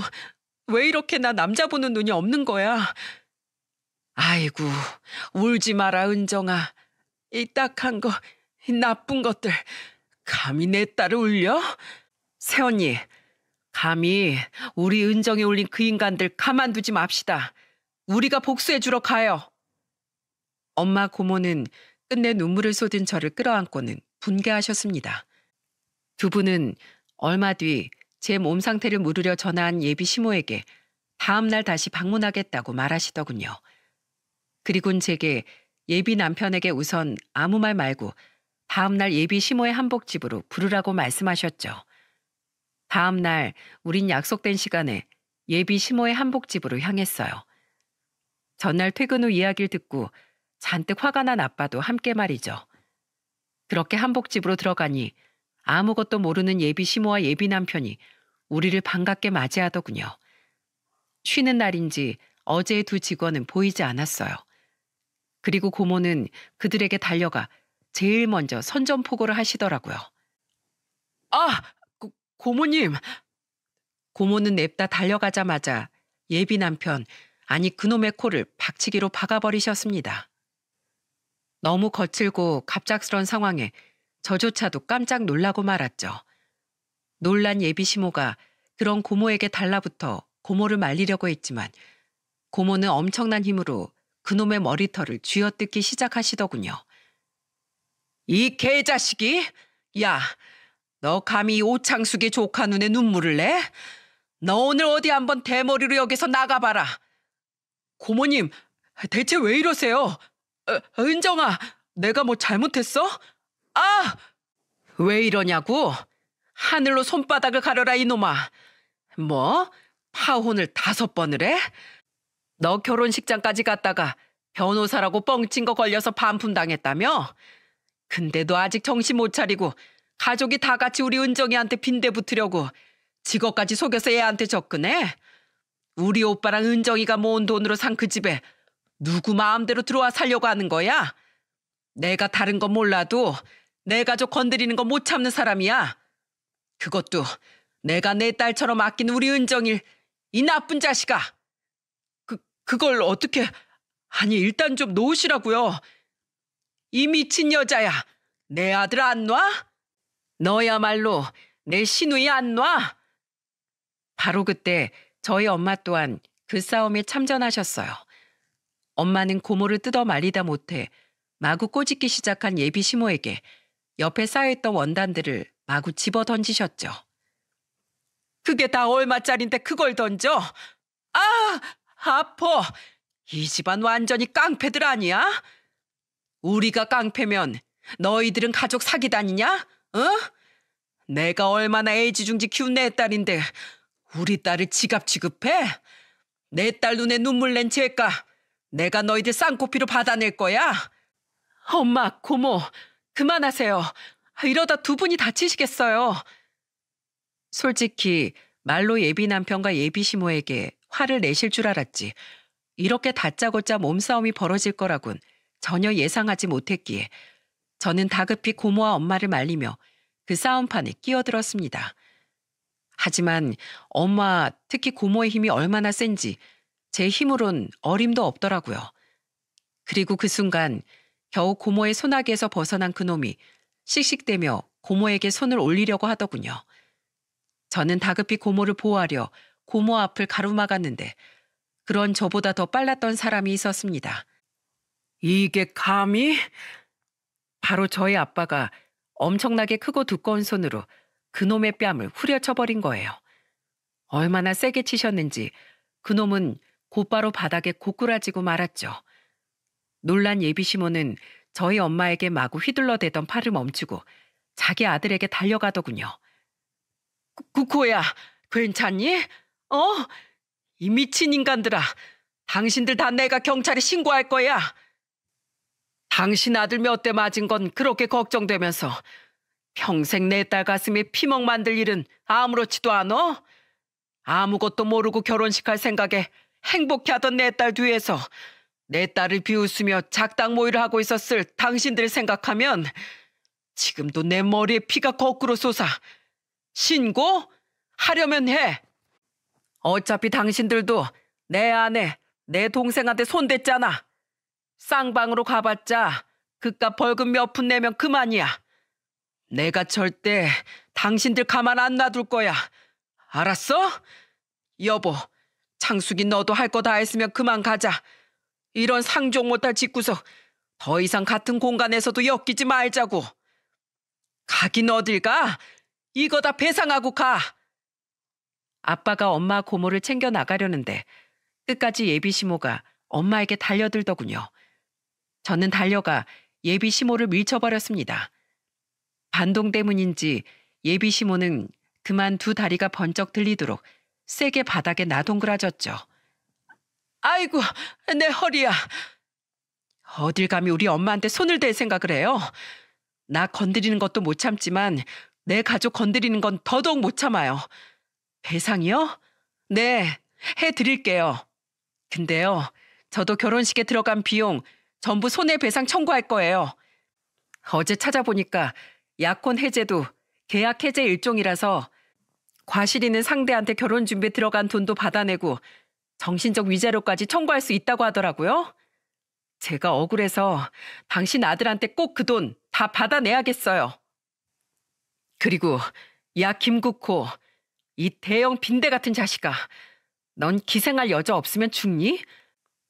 왜 이렇게 나 남자 보는 눈이 없는 거야? 아이고, 울지 마라, 은정아. 이 딱한 거, 이 나쁜 것들. 감히 내 딸을 울려? 새언니, 감히 우리 은정에 올린 그 인간들 가만두지 맙시다. 우리가 복수해주러 가요. 엄마 고모는 끝내 눈물을 쏟은 저를 끌어안고는 분개하셨습니다. 두 분은 얼마 뒤 제 몸 상태를 물으려 전화한 예비 시모에게 다음 날 다시 방문하겠다고 말하시더군요. 그리곤 제게 예비 남편에게 우선 아무 말 말고 다음 날 예비 시모의 한복집으로 부르라고 말씀하셨죠. 다음 날 우린 약속된 시간에 예비 시모의 한복집으로 향했어요. 전날 퇴근 후 이야기를 듣고 잔뜩 화가 난 아빠도 함께 말이죠. 그렇게 한복집으로 들어가니 아무것도 모르는 예비 시모와 예비 남편이 우리를 반갑게 맞이하더군요. 쉬는 날인지 어제의 두 직원은 보이지 않았어요. 그리고 고모는 그들에게 달려가 제일 먼저 선전포고를 하시더라고요. 아, 고모님. 고모는 냅다 달려가자마자 예비 남편, 아니 그놈의 코를 박치기로 박아버리셨습니다. 너무 거칠고 갑작스런 상황에 저조차도 깜짝 놀라고 말았죠. 놀란 예비 시모가 그런 고모에게 달라붙어 고모를 말리려고 했지만 고모는 엄청난 힘으로 그놈의 머리털을 쥐어뜯기 시작하시더군요. 이 개자식이? 야, 너 감히 이 오창숙의 조카 눈에 눈물을 내? 너 오늘 어디 한번 대머리로 여기서 나가봐라. 고모님, 대체 왜 이러세요? 은정아, 내가 뭐 잘못했어? 아! 왜 이러냐고? 하늘로 손바닥을 가려라 이놈아. 뭐? 파혼을 5번을 해? 너 결혼식장까지 갔다가 변호사라고 뻥친 거 걸려서 반품당했다며? 근데도 아직 정신 못 차리고 가족이 다 같이 우리 은정이한테 빈대 붙으려고 직업까지 속여서 애한테 접근해? 우리 오빠랑 은정이가 모은 돈으로 산 그 집에 누구 마음대로 들어와 살려고 하는 거야? 내가 다른 건 몰라도 내 가족 건드리는 거 못 참는 사람이야. 그것도 내가 내 딸처럼 아낀 우리 은정일 이 나쁜 자식아. 그걸 어떻게... 아니 일단 좀 놓으시라고요. 이 미친 여자야. 내 아들 안 놔? 너야말로 내 시누이 안 놔? 바로 그때 저희 엄마 또한 그 싸움에 참전하셨어요. 엄마는 고모를 뜯어 말리다 못해 마구 꼬집기 시작한 예비 시모에게 옆에 쌓여있던 원단들을 마구 집어 던지셨죠. 그게 다 얼마짜린데 그걸 던져? 아! 아파! 이 집안 완전히 깡패들 아니야? 우리가 깡패면 너희들은 가족 사기 다니냐? 어? 내가 얼마나 애지중지 키운 내 딸인데 우리 딸을 지갑 취급해? 내 딸 눈에 눈물 낸 죄가 내가 너희들 쌍코피로 받아낼 거야? 엄마, 고모, 그만하세요. 이러다 두 분이 다치시겠어요. 솔직히 말로 예비 남편과 예비 시모에게 화를 내실 줄 알았지 이렇게 다짜고짜 몸싸움이 벌어질 거라곤 전혀 예상하지 못했기에 저는 다급히 고모와 엄마를 말리며 그 싸움판에 끼어들었습니다. 하지만 엄마, 특히 고모의 힘이 얼마나 센지 제 힘으론 어림도 없더라고요. 그리고 그 순간 겨우 고모의 손아귀에서 벗어난 그놈이 씩씩대며 고모에게 손을 올리려고 하더군요. 저는 다급히 고모를 보호하려 고모 앞을 가로막았는데 그런 저보다 더 빨랐던 사람이 있었습니다. 이게 감히? 바로 저희 아빠가 엄청나게 크고 두꺼운 손으로 그놈의 뺨을 후려쳐버린 거예요. 얼마나 세게 치셨는지 그놈은 곧바로 바닥에 고꾸라지고 말았죠. 놀란 예비 시모는 저희 엄마에게 마구 휘둘러대던 팔을 멈추고 자기 아들에게 달려가더군요. 구코야, 괜찮니? 이 미친 인간들아, 당신들 다 내가 경찰에 신고할 거야. 당신 아들 몇 대 맞은 건 그렇게 걱정되면서 평생 내 딸 가슴에 피멍 만들 일은 아무렇지도 않어? 아무것도 모르고 결혼식 할 생각에 행복해하던 내 딸 뒤에서 내 딸을 비웃으며 작당 모의를 하고 있었을 당신들 생각하면 지금도 내 머리에 피가 거꾸로 솟아. 신고? 하려면 해. 어차피 당신들도 내 아내, 내 동생한테 손댔잖아. 쌍방으로 가봤자 그깟 벌금 몇 푼 내면 그만이야. 내가 절대 당신들 가만 안 놔둘 거야. 알았어? 여보, 창숙이 너도 할 거 다 했으면 그만 가자. 이런 상종 못할 집구석 더 이상 같은 공간에서도 엮이지 말자고. 가긴 어딜 가? 이거 다 배상하고 가. 아빠가 엄마 고모를 챙겨 나가려는데 끝까지 예비 시모가 엄마에게 달려들더군요. 저는 달려가 예비 시모를 밀쳐버렸습니다. 반동 때문인지 예비 시모는 그만 두 다리가 번쩍 들리도록 세게 바닥에 나동그라졌죠. 아이고, 내 허리야. 어딜 감히 우리 엄마한테 손을 댈 생각을 해요. 나 건드리는 것도 못 참지만 내 가족 건드리는 건 더더욱 못 참아요. 배상이요? 네, 해드릴게요. 근데요, 저도 결혼식에 들어간 비용 전부 손해배상 청구할 거예요. 어제 찾아보니까 약혼 해제도 계약 해제 일종이라서 과실 있는 상대한테 결혼 준비에 들어간 돈도 받아내고 정신적 위자료까지 청구할 수 있다고 하더라고요. 제가 억울해서 당신 아들한테 꼭 그 돈 다 받아내야겠어요. 그리고 야 김국호, 이 대형 빈대 같은 자식아, 넌 기생할 여자 없으면 죽니?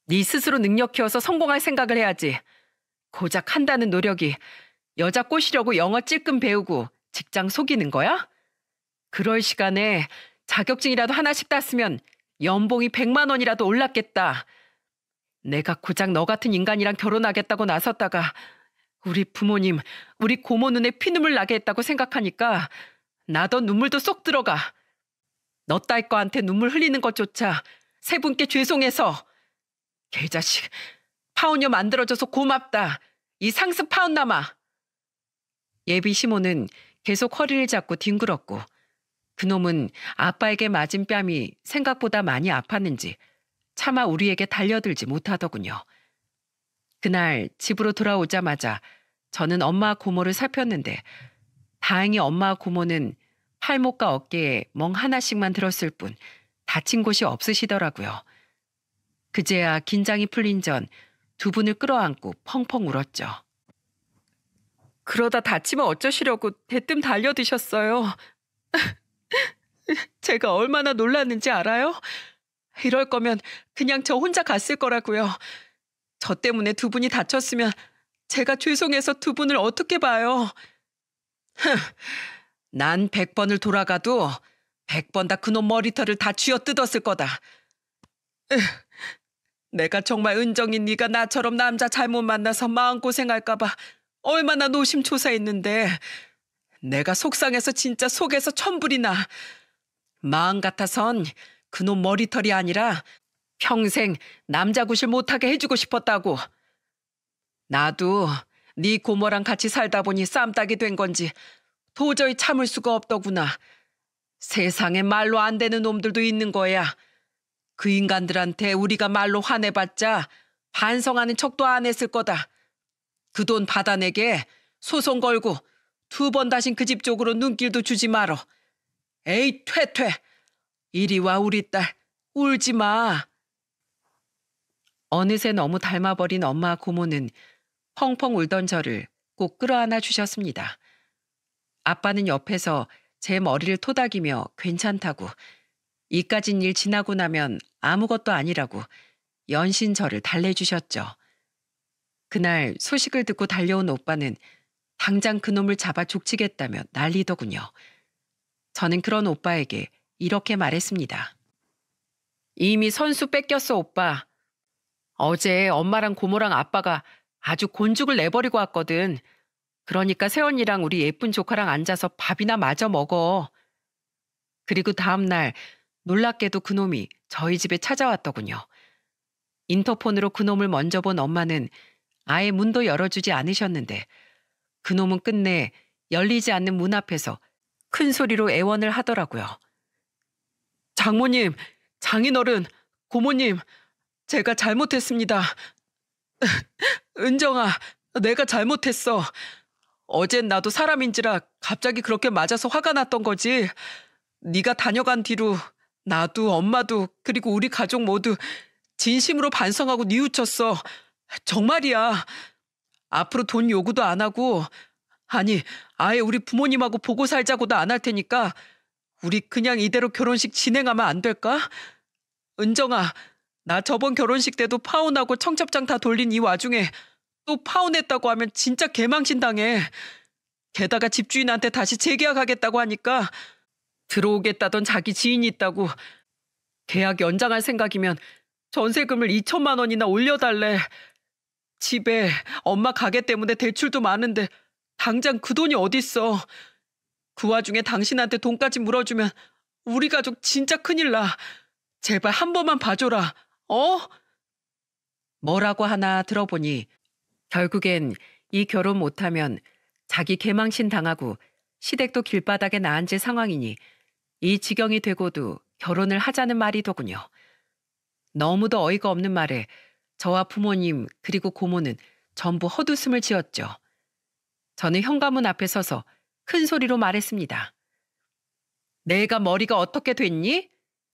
네 스스로 능력 키워서 성공할 생각을 해야지. 고작 한다는 노력이 여자 꼬시려고 영어 찔끔 배우고 직장 속이는 거야? 그럴 시간에 자격증이라도 하나씩 땄으면 연봉이 100만 원이라도 올랐겠다. 내가 고작 너 같은 인간이랑 결혼하겠다고 나섰다가 우리 부모님, 우리 고모 눈에 피눈물 나게 했다고 생각하니까 나도 눈물도 쏙 들어가. 너 딸 거한테 눈물 흘리는 것조차 세 분께 죄송해서. 개자식, 파혼녀 만들어줘서 고맙다. 이 상습 파혼남아. 예비 시모는 계속 허리를 잡고 뒹굴었고 그놈은 아빠에게 맞은 뺨이 생각보다 많이 아팠는지 차마 우리에게 달려들지 못하더군요. 그날 집으로 돌아오자마자 저는 엄마와 고모를 살폈는데 다행히 엄마와 고모는 팔목과 어깨에 멍 하나씩만 들었을 뿐 다친 곳이 없으시더라고요. 그제야 긴장이 풀린 전 두 분을 끌어안고 펑펑 울었죠. 그러다 다치면 어쩌시려고 대뜸 달려드셨어요. 제가 얼마나 놀랐는지 알아요? 이럴 거면 그냥 저 혼자 갔을 거라고요. 저 때문에 두 분이 다쳤으면 제가 죄송해서 두 분을 어떻게 봐요. 난 100번을 돌아가도 100번 다 그놈 머리털을 다 쥐어뜯었을 거다. 내가 정말 은정인 네가 나처럼 남자 잘못 만나서 마음고생할까 봐 얼마나 노심초사했는데 내가 속상해서 진짜 속에서 천불이 나. 마음 같아선 그놈 머리털이 아니라 평생 남자 구실 못하게 해주고 싶었다고. 나도 네 고모랑 같이 살다 보니 쌈딱이 된 건지 도저히 참을 수가 없더구나. 세상에 말로 안 되는 놈들도 있는 거야. 그 인간들한테 우리가 말로 화내봤자 반성하는 척도 안 했을 거다. 그 돈 받아내게 소송 걸고 2번 다신 그 집 쪽으로 눈길도 주지 말어. 에이, 퇴퇴. 이리 와, 우리 딸. 울지 마. 어느새 너무 닮아버린 엄마 고모는 펑펑 울던 저를 꼭 끌어안아 주셨습니다. 아빠는 옆에서 제 머리를 토닥이며 괜찮다고, 이까진 일 지나고 나면 아무것도 아니라고 연신 저를 달래주셨죠. 그날 소식을 듣고 달려온 오빠는 당장 그놈을 잡아 족치겠다며 난리더군요. 저는 그런 오빠에게 이렇게 말했습니다. 이미 선수 뺏겼어, 오빠. 어제 엄마랑 고모랑 아빠가 아주 곤죽을 내버리고 왔거든. 그러니까 새언니랑 우리 예쁜 조카랑 앉아서 밥이나 마저 먹어. 그리고 다음 날 놀랍게도 그놈이 저희 집에 찾아왔더군요. 인터폰으로 그놈을 먼저 본 엄마는 아예 문도 열어주지 않으셨는데 그놈은 끝내 열리지 않는 문 앞에서 큰 소리로 애원을 하더라고요. 장모님, 장인어른, 고모님, 제가 잘못했습니다. 은정아, 내가 잘못했어. 어젠 나도 사람인지라 갑자기 그렇게 맞아서 화가 났던 거지. 네가 다녀간 뒤로 나도 엄마도 그리고 우리 가족 모두 진심으로 반성하고 뉘우쳤어. 정말이야. 앞으로 돈 요구도 안 하고, 아니 아예 우리 부모님하고 보고 살자고도 안 할 테니까 우리 그냥 이대로 결혼식 진행하면 안 될까? 은정아, 나 저번 결혼식 때도 파혼하고 청첩장 다 돌린 이 와중에 또 파혼했다고 하면 진짜 개망신 당해. 게다가 집주인한테 다시 재계약하겠다고 하니까 들어오겠다던 자기 지인이 있다고 계약 연장할 생각이면 전세금을 2천만 원이나 올려달래. 집에 엄마 가게 때문에 대출도 많은데 당장 그 돈이 어딨어. 그 와중에 당신한테 돈까지 물어주면 우리 가족 진짜 큰일 나. 제발 한 번만 봐줘라. 어? 뭐라고 하나 들어보니 결국엔 이 결혼 못하면 자기 개망신 당하고 시댁도 길바닥에 나앉을 상황이니 이 지경이 되고도 결혼을 하자는 말이더군요. 너무도 어이가 없는 말에 저와 부모님 그리고 고모는 전부 헛웃음을 지었죠. 저는 현관문 앞에 서서 큰 소리로 말했습니다. 내가 머리가 어떻게 됐니?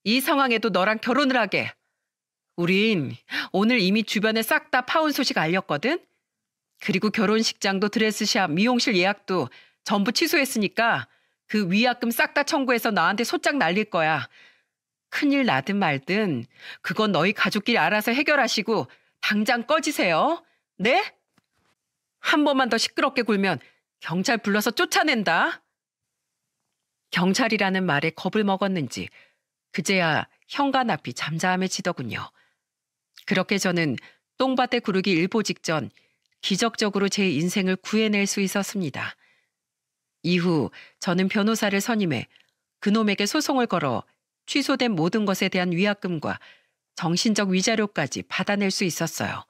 이 상황에도 너랑 결혼을 하게. 우린 오늘 이미 주변에 싹 다 파혼 소식 알렸거든. 그리고 결혼식장도 드레스샵, 미용실 예약도 전부 취소했으니까 그 위약금 싹 다 청구해서 나한테 소짝 날릴 거야. 큰일 나든 말든 그건 너희 가족끼리 알아서 해결하시고 당장 꺼지세요. 네? 한 번만 더 시끄럽게 굴면 경찰 불러서 쫓아낸다. 경찰이라는 말에 겁을 먹었는지 그제야 현관 앞이 잠잠해지더군요. 그렇게 저는 똥밭에 구르기 일보 직전 기적적으로 제 인생을 구해낼 수 있었습니다. 이후 저는 변호사를 선임해 그놈에게 소송을 걸어 취소된 모든 것에 대한 위약금과 정신적 위자료까지 받아낼 수 있었어요.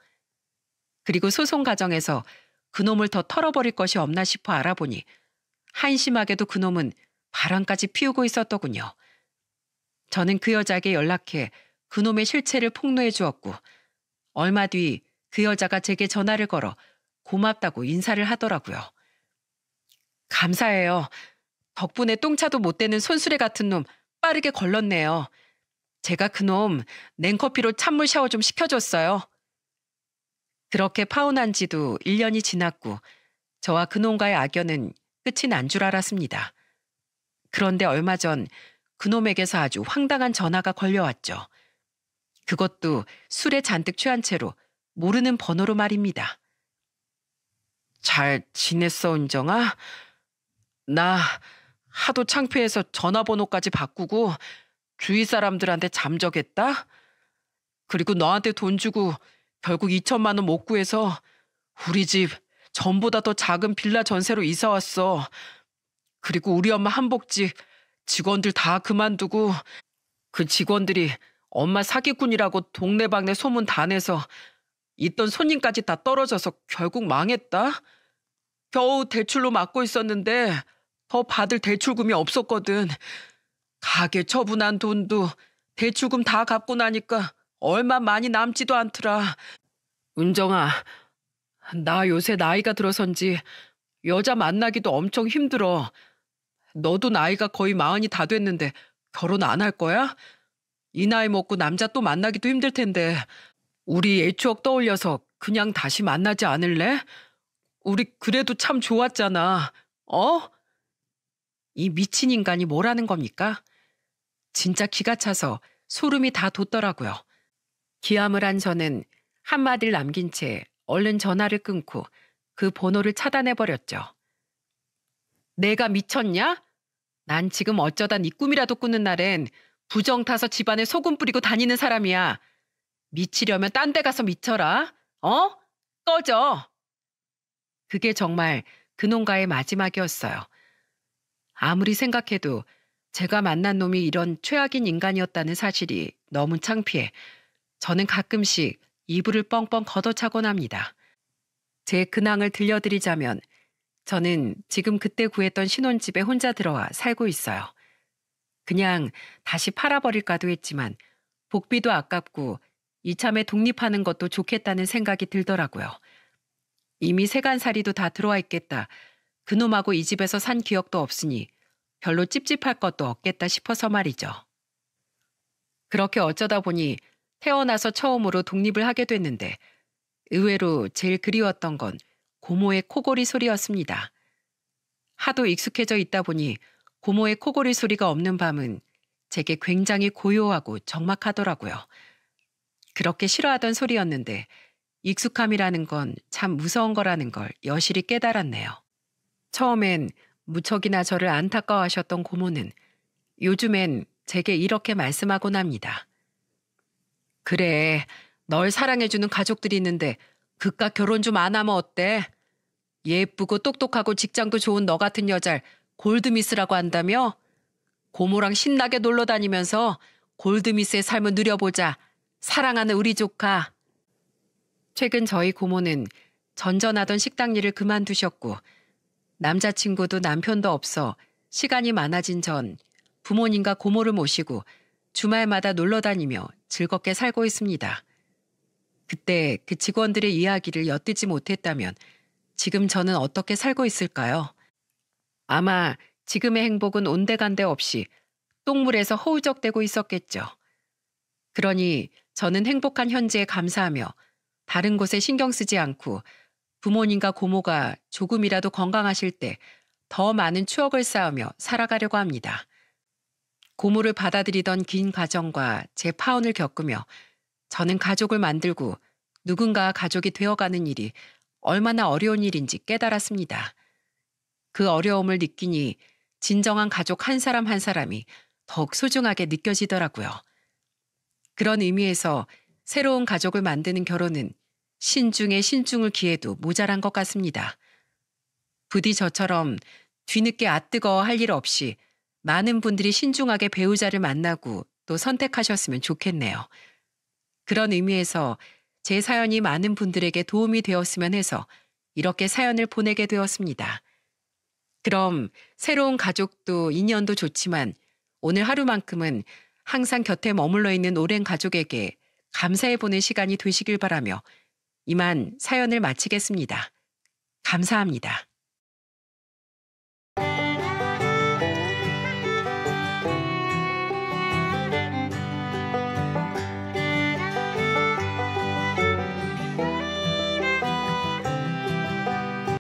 그리고 소송 과정에서 그놈을 더 털어버릴 것이 없나 싶어 알아보니 한심하게도 그놈은 바람까지 피우고 있었더군요. 저는 그 여자에게 연락해 그놈의 실체를 폭로해 주었고 얼마 뒤 그 여자가 제게 전화를 걸어 고맙다고 인사를 하더라고요. 감사해요. 덕분에 똥차도 못 대는 손수레 같은 놈 빠르게 걸렀네요. 제가 그놈 냉커피로 찬물 샤워 좀 시켜줬어요. 그렇게 파혼한 지도 1년이 지났고 저와 그놈과의 악연은 끝이 난 줄 알았습니다. 그런데 얼마 전 그놈에게서 아주 황당한 전화가 걸려왔죠. 그것도 술에 잔뜩 취한 채로 모르는 번호로 말입니다. 잘 지냈어, 은정아? 나 하도 창피해서 전화번호까지 바꾸고 주위 사람들한테 잠적했다? 그리고 너한테 돈 주고 결국 2천만 원 못 구해서 우리 집 전보다 더 작은 빌라 전세로 이사 왔어. 그리고 우리 엄마 한복집 직원들 다 그만두고 그 직원들이 엄마 사기꾼이라고 동네방네 소문 다 내서 있던 손님까지 다 떨어져서 결국 망했다. 겨우 대출로 막고 있었는데 더 받을 대출금이 없었거든. 가게 처분한 돈도 대출금 다 갚고 나니까 얼마 많이 남지도 않더라. 은정아, 나 요새 나이가 들어선지 여자 만나기도 엄청 힘들어. 너도 나이가 거의 40이 다 됐는데 결혼 안 할 거야? 이 나이 먹고 남자 또 만나기도 힘들 텐데 우리 옛 추억 떠올려서 그냥 다시 만나지 않을래? 우리 그래도 참 좋았잖아. 어? 이 미친 인간이 뭐라는 겁니까? 진짜 기가 차서 소름이 다 돋더라고요. 기함을 한 저는 한마디를 남긴 채 얼른 전화를 끊고 그 번호를 차단해버렸죠. 내가 미쳤냐? 난 지금 어쩌다 네 꿈이라도 꾸는 날엔 부정 타서 집안에 소금 뿌리고 다니는 사람이야. 미치려면 딴 데 가서 미쳐라. 어? 꺼져. 그게 정말 그놈과의 마지막이었어요. 아무리 생각해도 제가 만난 놈이 이런 최악인 인간이었다는 사실이 너무 창피해 저는 가끔씩 이불을 뻥뻥 걷어차곤 합니다. 제 근황을 들려드리자면 저는 지금 그때 구했던 신혼집에 혼자 들어와 살고 있어요. 그냥 다시 팔아버릴까도 했지만 복비도 아깝고 이참에 독립하는 것도 좋겠다는 생각이 들더라고요. 이미 세간살이도 다 들어와 있겠다. 그놈하고 이 집에서 산 기억도 없으니 별로 찝찝할 것도 없겠다 싶어서 말이죠. 그렇게 어쩌다 보니 태어나서 처음으로 독립을 하게 됐는데 의외로 제일 그리웠던 건 고모의 코골이 소리였습니다. 하도 익숙해져 있다 보니 고모의 코골이 소리가 없는 밤은 제게 굉장히 고요하고 적막하더라고요. 그렇게 싫어하던 소리였는데 익숙함이라는 건 참 무서운 거라는 걸 여실히 깨달았네요. 처음엔 무척이나 저를 안타까워하셨던 고모는 요즘엔 제게 이렇게 말씀하곤 합니다. 그래, 널 사랑해주는 가족들이 있는데 그깟 결혼 좀 안 하면 어때? 예쁘고 똑똑하고 직장도 좋은 너 같은 여잘 골드미스라고 한다며? 고모랑 신나게 놀러 다니면서 골드미스의 삶을 누려보자. 사랑하는 우리 조카. 최근 저희 고모는 전전하던 식당 일을 그만두셨고 남자친구도 남편도 없어 시간이 많아진 전 부모님과 고모를 모시고 주말마다 놀러 다니며 즐겁게 살고 있습니다. 그때 그 직원들의 이야기를 엿듣지 못했다면 지금 저는 어떻게 살고 있을까요? 아마 지금의 행복은 온데간데 없이 똥물에서 허우적대고 있었겠죠. 그러니 저는 행복한 현재에 감사하며 다른 곳에 신경 쓰지 않고 부모님과 고모가 조금이라도 건강하실 때 더 많은 추억을 쌓으며 살아가려고 합니다. 고모를 받아들이던 긴 과정과 제 파혼을 겪으며 저는 가족을 만들고 누군가 가족이 되어가는 일이 얼마나 어려운 일인지 깨달았습니다. 그 어려움을 느끼니 진정한 가족 한 사람 한 사람이 더욱 소중하게 느껴지더라고요. 그런 의미에서 새로운 가족을 만드는 결혼은 신중에 신중을 기해도 모자란 것 같습니다. 부디 저처럼 뒤늦게 아뜨거워 할 일 없이 많은 분들이 신중하게 배우자를 만나고 또 선택하셨으면 좋겠네요. 그런 의미에서 제 사연이 많은 분들에게 도움이 되었으면 해서 이렇게 사연을 보내게 되었습니다. 그럼 새로운 가족도 인연도 좋지만 오늘 하루만큼은 항상 곁에 머물러 있는 오랜 가족에게 감사해보는 시간이 되시길 바라며 이만 사연을 마치겠습니다. 감사합니다.